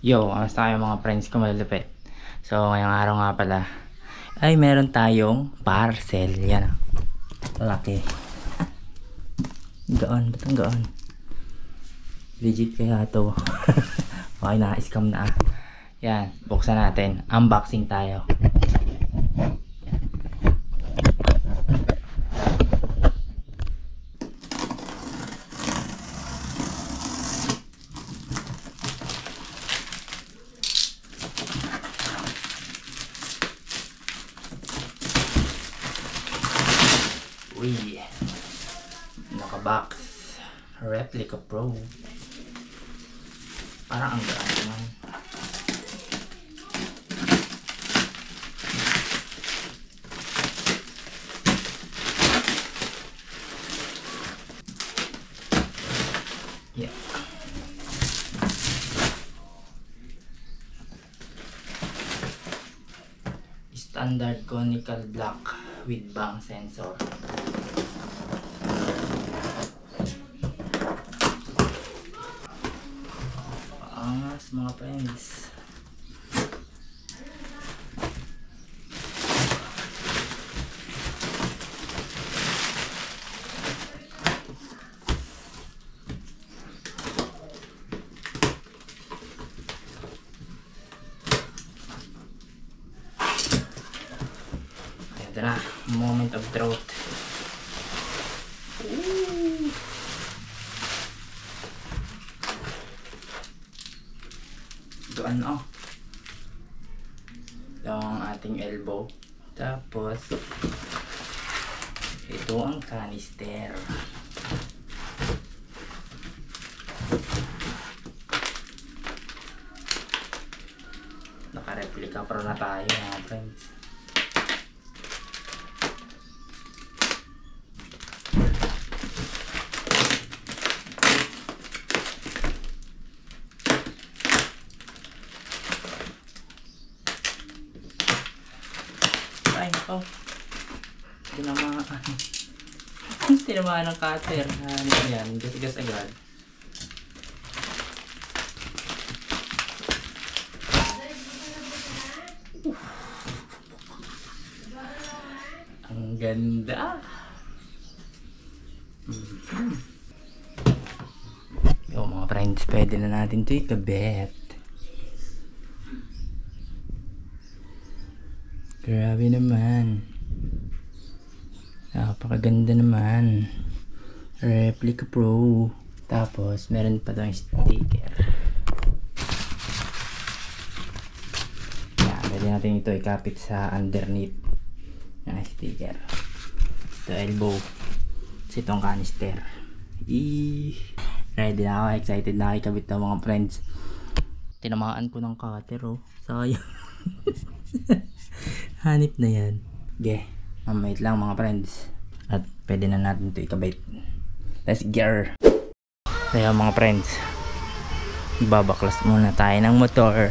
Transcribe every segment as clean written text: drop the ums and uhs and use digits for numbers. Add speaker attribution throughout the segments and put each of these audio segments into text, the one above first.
Speaker 1: Yo, kamusta kayo mga friends ko malulupit? So, ngayong araw nga pala ay meron tayong parcel. Yan ah. Laki. Gaan, ba't ang gaan? Legit kaya to. Okay na, scam na ah. Yan, buksan natin. Unboxing tayo. Uy, naka-box. Replica Pro. Parang ang gaan naman. Yeah. Standard conical block with bang sensor. Angas mga friends. Ito na, moment of truth. Doon oh. Ito ang ating elbow. Tapos ito ang canister. Naka-replica pro na tayo mga friends. Ay, oh. Tinamaan ng cutter. Ano yan? Gas-gas agad. Ang ganda. Yo mga friends, pwede na natin ito ikabit. Grabe naman. Napakaganda naman. Replica Pro. Tapos meron pa tayong sticker. Yan, pwede natin ito ikapit sa underneath ng sticker. Ito elbow. Kasi itong canister. Ready na ako. Excited na ako ikabit ng mga friends. Tinamaan ko ng cutter oh. Sayang. Hanip na yan. Okay. Mamait lang mga friends. At pwede na natin ito ikabit. Let's go. Kaya mga friends, babaklas muna tayo ng motor.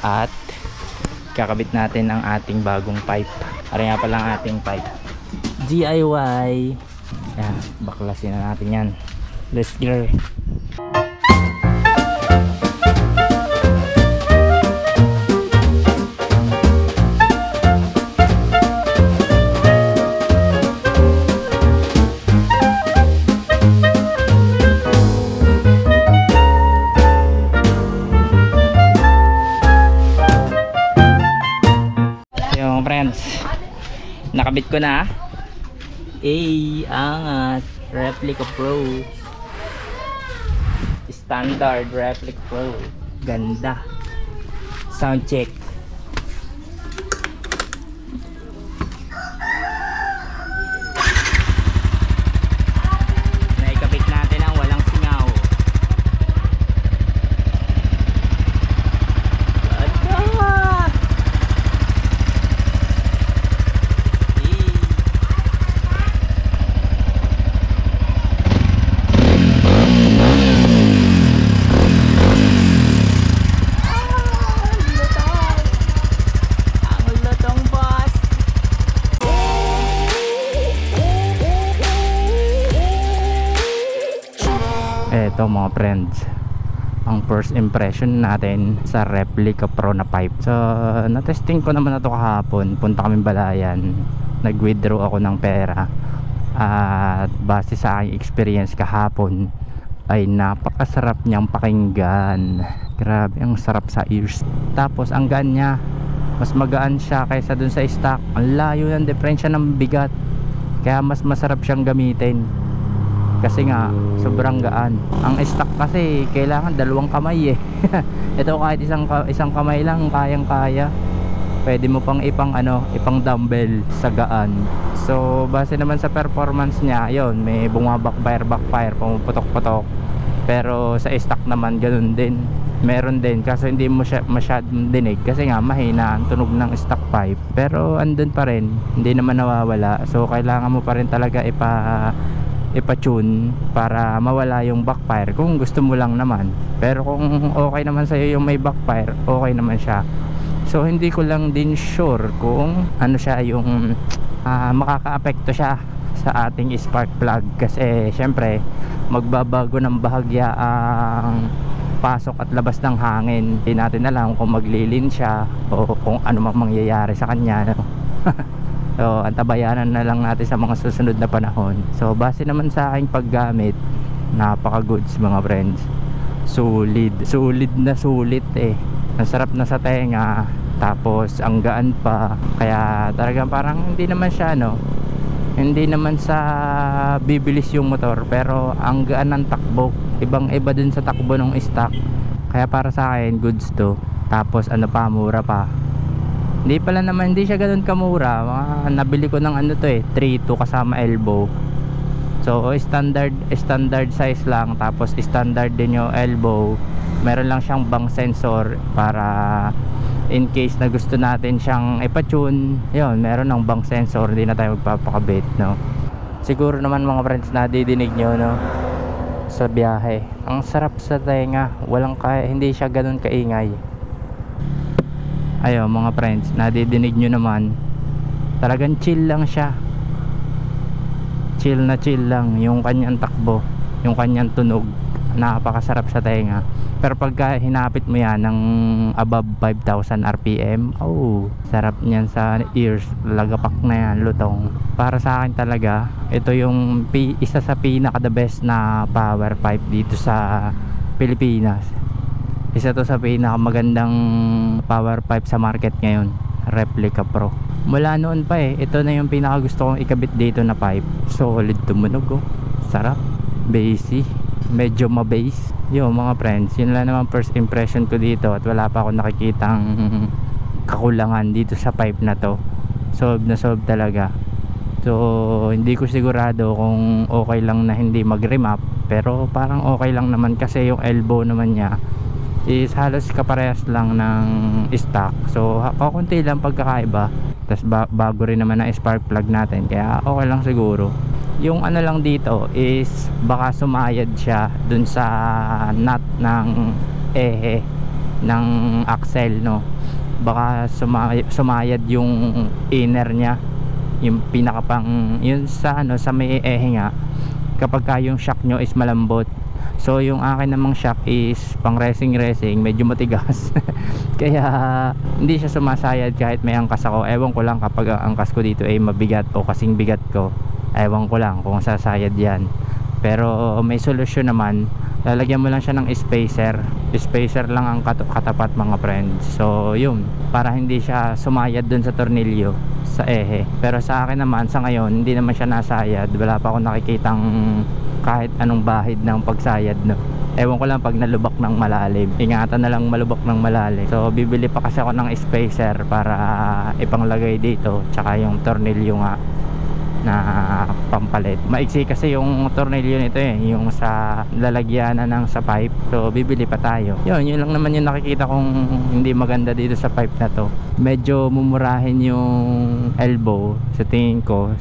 Speaker 1: At kakabit natin ang ating bagong pipe. Para nga pala ang ating pipe. DIY. Yan. Baklasin na natin yan. Let's go. Nakabit ko na. Angas. Replica Pro. Standard Replica Pro. Ganda. Sound check. Naikabit natin ang walang singaw. Eto mga friends, ang first impression natin sa Replica Pro na pipe. So na-testing ko naman na to kahapon. Punta kami Balayan, nag-withdraw ako ng pera, at base sa aking experience kahapon ay napakasarap niyang pakinggan. Grabe, ang sarap sa ears. Tapos ang gaan niya, mas magaan siya kaysa dun sa stock. Ang layo ng diferensya ng bigat, kaya mas masarap siyang gamitin kasi nga sobrang gaan. Ang stock kasi kailangan dalawang kamay eh. Ito kahit isang kamay lang kayang kaya. Pwede mo pang ipang dumbbell sa gaan. So base naman sa performance niya, yon, may backfire, pumuputok-putok. Pero sa stock naman ganun din, meron din, kaso hindi mo siya masyadong dinig kasi nga mahina ang tunog ng stock pipe. Pero andun pa rin, hindi naman nawawala. So kailangan mo pa rin talaga ipa-tune para mawala yung backfire kung gusto mo lang naman. Pero kung okay naman sa'yo yung may backfire, okay naman siya. So hindi ko lang din sure kung ano siya yung makaka-apekto siya sa ating spark plug, kasi syempre magbabago ng bahagya ang pasok at labas ng hangin. Hindi natin alam kung maglilin siya o kung ano mang mangyayari sa kanya, no? So antabayanan na lang natin sa mga susunod na panahon. So base naman sa aking paggamit, napaka-goods mga friends. Sulit na sulit eh. Ang sarap na sa tenga, tapos ang gaan pa. Kaya talagang parang hindi naman siya hindi naman sa bibilis yung motor, pero ang gaan ng takbo. Ibang iba dun sa takbo ng stock. Kaya para sa akin goods to. Tapos mura pa. Hindi siya ganoon kamura. Nabili ko ng 3.2 kasama elbow. So standard size lang, tapos standard din yung elbow. Meron lang siyang bang sensor para in case na gusto natin siyang ipa-tune. Yun, meron ng bang sensor, hindi na tayo magpapakabit, no? Siguro naman mga friends, nadidinig nyo, no? Sa biyahe, ang sarap sa tenga, hindi siya ganoon kaingay. Ayun mga friends, nadidinig nyo naman, talagang chill lang siya. Chill lang yung kanyang takbo, yung kanyang tunog, napakasarap sa tenga. Pero pagka hinapit mo yan ng above 5,000 RPM, sarap niyan sa ears, lagapak na yan, lutong. Para sa akin talaga, ito yung isa sa pinaka the best na power pipe dito sa Pilipinas. Isa to sa pinaka magandang power pipe sa market ngayon, Replica Pro. Mula noon pa ito na yung pinaka gusto kong ikabit dito na pipe. Solid tumunog, sarap, bassy, medyo ma-bass. Yo mga friends, yun lang naman first impression ko dito, at wala pa ako nakikitang kakulangan dito sa pipe na to. Solve na solve talaga. So hindi ko sigurado kung okay lang na hindi mag-remap, pero parang okay lang naman kasi yung elbow naman niya is halos kaparehas lang ng stock. So kakunti lang pagkakaiba. Tapos bago rin naman ang spark plug natin, kaya okay lang siguro. Yung lang dito is baka sumayad siya dun sa nut ng ng axle, no? Baka sumayad yung inner niya, yung pinakapang yun sa sa may nga, kapag yung shock nyo is malambot. So yung akin namang shock is pang racing, medyo matigas. Kaya hindi siya sumasayad kahit may angkas ako. Ewan ko lang kapag ang angkas ko dito ay mabigat o kasing bigat ko, ewan ko lang kung sasayad yan. Pero may solusyon naman, lalagyan mo lang siya ng spacer lang ang katapat mga friends. So yun, para hindi siya sumayad dun sa tornilyo sa Pero sa akin naman sa ngayon hindi naman siya nasayad. Wala pa akong nakikitang kahit anong bahid ng pagsayad, no? Ewan ko lang pag nalubak ng malalim. Ingatan na lang malubak ng malalim. So bibili pa kasi ako ng spacer para ipanglagay dito, tsaka yung tornilyo nga na pampalit. Maiksi kasi yung tornilyo nito yung sa lalagyanan ng sa pipe. So bibili pa tayo. Yun lang naman yung nakikita kong hindi maganda dito sa pipe na to. Medyo mumurahin yung elbow sa tingin ko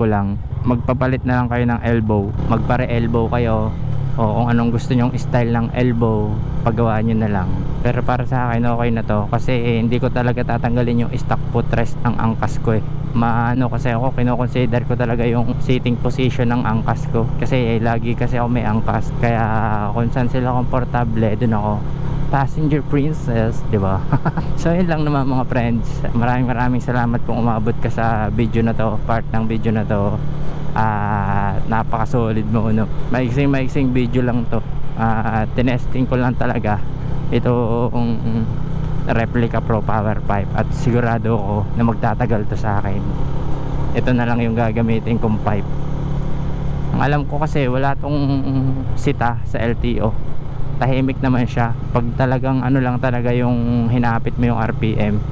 Speaker 1: lang. Magpapalit na lang kayo ng elbow, magpare elbow kayo, o kung anong gusto nyong style ng elbow, paggawa nyo na lang. Pero para sa akin okay na to, kasi hindi ko talaga tatanggalin yung stock footrest ng angkas ko maano kasi ako, kino-consider ko talaga yung sitting position ng angkas ko, kasi lagi kasi ako may angkas, kaya kung saan sila komportable dun ako passenger princess, di ba? So yun lang naman mga friends, maraming salamat kung umabot ka sa video na to, part ng video na to. Napaka solid mo, no? Maiksing video lang to. Tinesting ko lang talaga itong replica Pro Power Pipe, at sigurado ako na magtatagal to sa akin. Ito na lang yung gagamitin kong pipe. Ang alam ko kasi wala tong sita sa LTO, tahimik naman siya. Pag talagang ano lang talaga yung hinapit mo yung RPM,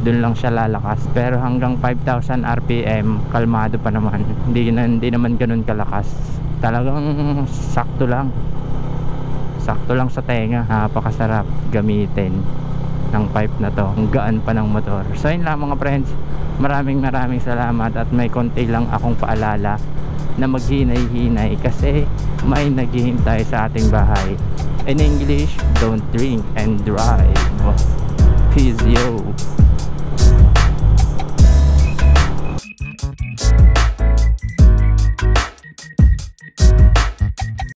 Speaker 1: dun lang siya lalakas. Pero hanggang 5,000 RPM kalmado pa naman, hindi naman ganun kalakas. Talagang sakto lang sa tenga. Napakasarap gamitin ng pipe na to, ang gaan pa ng motor. So yun lang mga friends, maraming salamat, at may konti lang akong paalala na maghinay-hinay kasi may naghihintay sa ating bahay. In English, don't drink and drive. Peace yo.